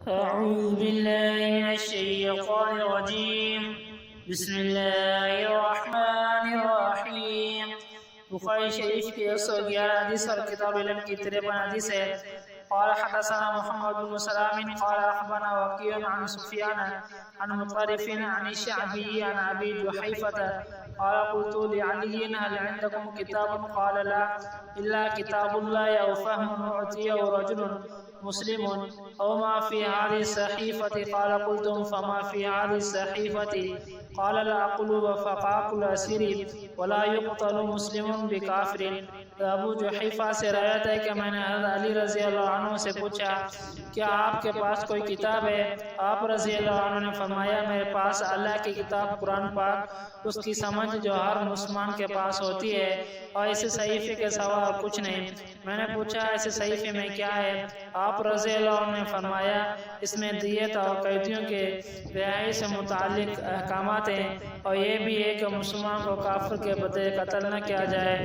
أعوذ بالله من الشيطان الرجيم بسم الله الرحمن الرحيم بخاری شریف کی 111 حدیث اور کتاب علم کی 53 حدیث ہے۔ قال حدثنا محمد بن سلام قال أخبرنا وكيع عن سفيان عن مطرف عن الشعبي عن أبي جحيفة قال قلت لعلي هل عندكم كتاب قال لا إلا كتاب الله أو فهم أعطيه رجل مسلم أو ما في هذه الصحيفة قال قلتم فما في هذه الصحيفة قال لا أقول فقاق الأسير ولا يقتل مسلم بكافر۔ ابو جحیفہ سے روایت ہے کہ میں نے حضرت علی رضی اللہ عنہ سے پوچھا کیا آپ کے پاس کوئی کتاب ہے؟ آپ رضی اللہ عنہ نے فرمایا میرے پاس اللہ کی کتاب قرآن پاک، اس کی سمجھ جو ہر مسلمان کے پاس ہوتی ہے، اور اسے صحیفے کے سوا اور کچھ نہیں۔ میں نے پوچھا ایسے صحیفے میں کیا ہے؟ آپ رضی اللہ عنہ نے فرمایا اس میں دیت اور قیدیوں کے رہائی سے متعلق احکامات ہیں، اور یہ بھی ہے کہ مسلمان کو کافر کے بدلے قتل نہ کیا جائے۔